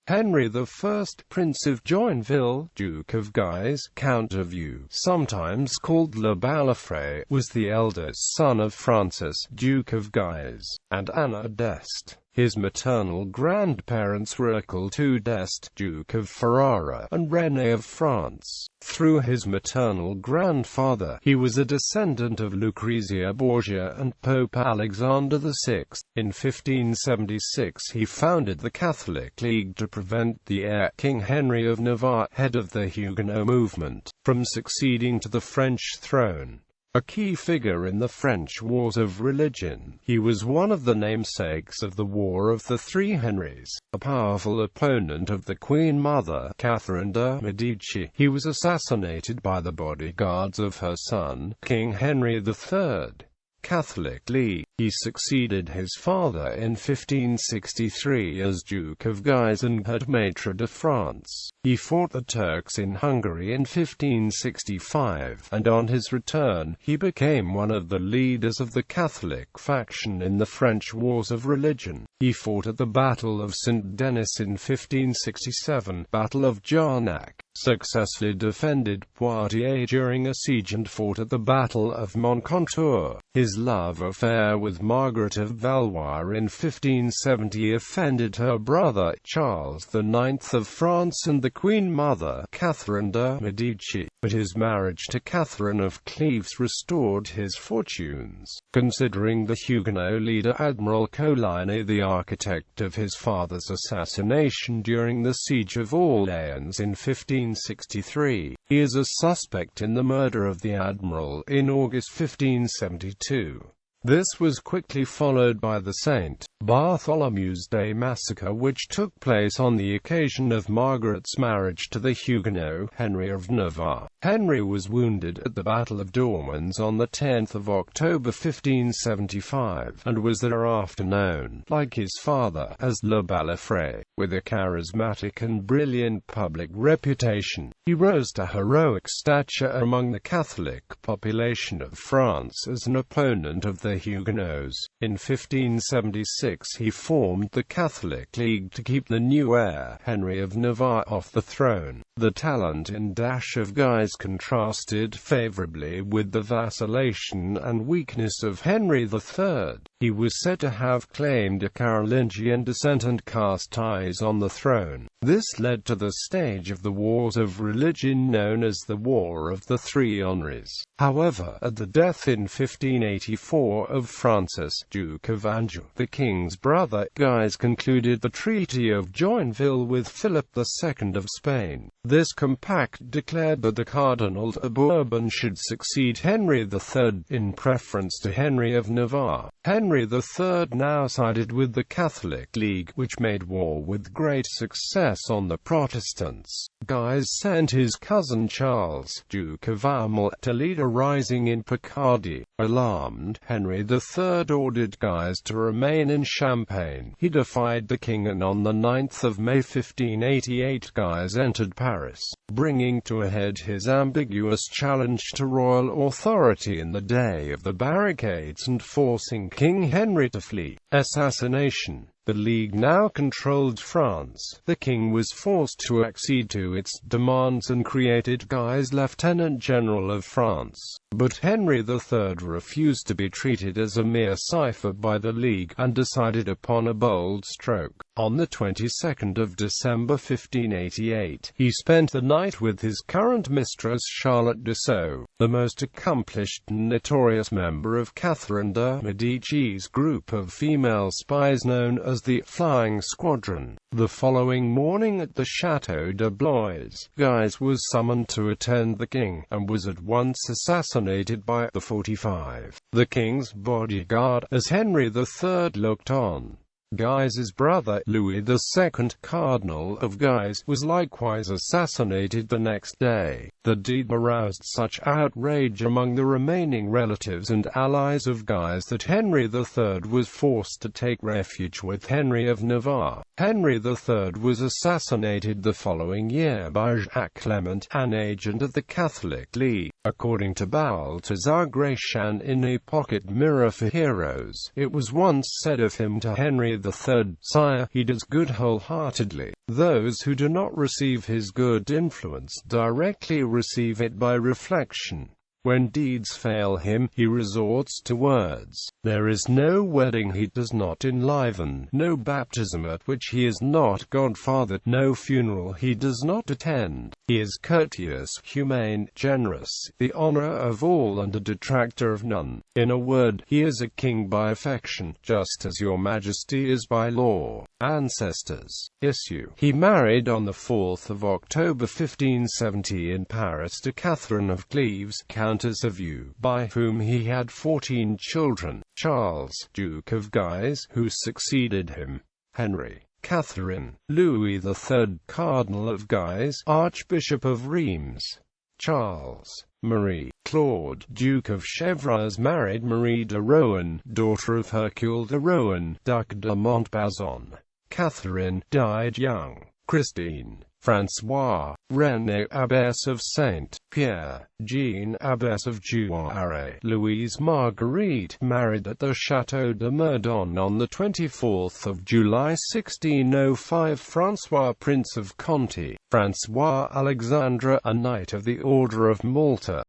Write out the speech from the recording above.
Henry I, Prince of Joinville, Duke of Guise, Count of Eu, sometimes called Le Balafré, was the eldest son of Francis, Duke of Guise, and Anna d'Este. His maternal grandparents were Ercole II d'Este, Duke of Ferrara, and Renée of France. Through his maternal grandfather, he was a descendant of Lucrezia, Borgia, and Pope Alexander VI. In 1576 he founded the Catholic League to prevent the heir, King Henry of Navarre, head of the Huguenot movement, from succeeding to the French throne. A key figure in the French Wars of Religion, he was one of the namesakes of the War of the Three Honorees, a powerful opponent of the Queen Mother, Catherine de' Medici. He was assassinated by the bodyguards of her son, King Henry III. Catholically, he succeeded his father in 1563 as Duke of Guise and head Maitre de France. He fought the Turks in Hungary in 1565, and on his return, he became one of the leaders of the Catholic faction in the French Wars of Religion. He fought at the Battle of St. Denis in 1567, Battle of Jarnac, successfully defended Poitiers during a siege and fought at the Battle of Moncontour. His love affair with Margaret of Valois in 1570 offended her brother, Charles IX of France, and the Queen Mother, Catherine de' Medici, but his marriage to Catherine of Cleves restored his fortunes. Considering the Huguenot leader Admiral Coligny the architect of his father's assassination during the Siege of Orleans in 1563, he is a suspect in the murder of the admiral in August 1572. This was quickly followed by the St. Bartholomew's Day massacre, which took place on the occasion of Margaret's marriage to the Huguenot, Henry of Navarre. Henry was wounded at the Battle of Dormans on 10 October 1575, and was thereafter known, like his father, as Le Balafré. With a charismatic and brilliant public reputation, he rose to heroic stature among the Catholic population of France as an opponent of the Huguenots. In 1576 he formed the Catholic League to keep the new heir, Henry of Navarre, off the throne. The talent and dash of Guise contrasted favorably with the vacillation and weakness of Henry III. He was said to have claimed a Carolingian descent and cast ties on the throne. This led to the stage of the Wars of Religion known as the War of the Three Honorees. However, at the death in 1584 of Francis, Duke of Anjou, the king's brother, Guise concluded the Treaty of Joinville with Philip II of Spain. This compact declared that the Cardinal de Bourbon should succeed Henry III, in preference to Henry of Navarre. Henry III now sided with the Catholic League, which made war with great success on the Protestants. Guise sent his cousin Charles, Duke of Aumale, to lead a rising in Picardy. Alarmed, Henry III ordered Guise to remain in Champagne. He defied the king, and on 9 May 1588 Guise entered Paris, bringing to a head his ambiguous challenge to royal authority in the Day of the Barricades and forcing King Henry to flee. Assassination. The League now controlled France. The king was forced to accede to its demands and created Guise Lieutenant General of France. But Henry III refused to be treated as a mere cipher by the League, and decided upon a bold stroke. On the 22nd of December 1588, he spent the night with his current mistress Charlotte de Sceaux, the most accomplished and notorious member of Catherine de' Medici's group of female spies known as the Flying Squadron. The following morning at the Château de Blois, Guise was summoned to attend the king, and was at once assassinated by the 45. The king's bodyguard, as Henry III looked on. Guise's brother, Louis II, Cardinal of Guise, was likewise assassinated the next day. The deed aroused such outrage among the remaining relatives and allies of Guise that Henry III was forced to take refuge with Henry of Navarre. Henry III was assassinated the following year by Jacques Clement, an agent of the Catholic League. According to Balthazar Gracian in A Pocket Mirror for Heroes, it was once said of him to Henry Louis III, sire, he does good wholeheartedly. Those who do not receive his good influence directly receive it by reflection. When deeds fail him, he resorts to words. There is no wedding he does not enliven, no baptism at which he is not godfather, no funeral he does not attend. He is courteous, humane, generous, the honor of all and a detractor of none. In a word, he is a king by affection, just as your majesty is by law. Ancestors. Issue. He married on the 4th of October 1570 in Paris to Catherine of Cleves, Countess of Eu, by whom he had 14 children. Charles, Duke of Guise, who succeeded him. Henry. Catherine. Louis III, Cardinal of Guise, Archbishop of Reims. Charles. Marie. Claude, Duke of Chevreuse, married Marie de Rohan, daughter of Hercule de Rohan, Duc de Montbazon. Catherine, died young. Christine. François. Renée, Abbess of Saint-Pierre. Jean, Abbess of Joinville. Louise Marguerite, married at the Château de Meudon on the 24th of July 1605. François, Prince of Conti. François Alexandre, a Knight of the Order of Malta.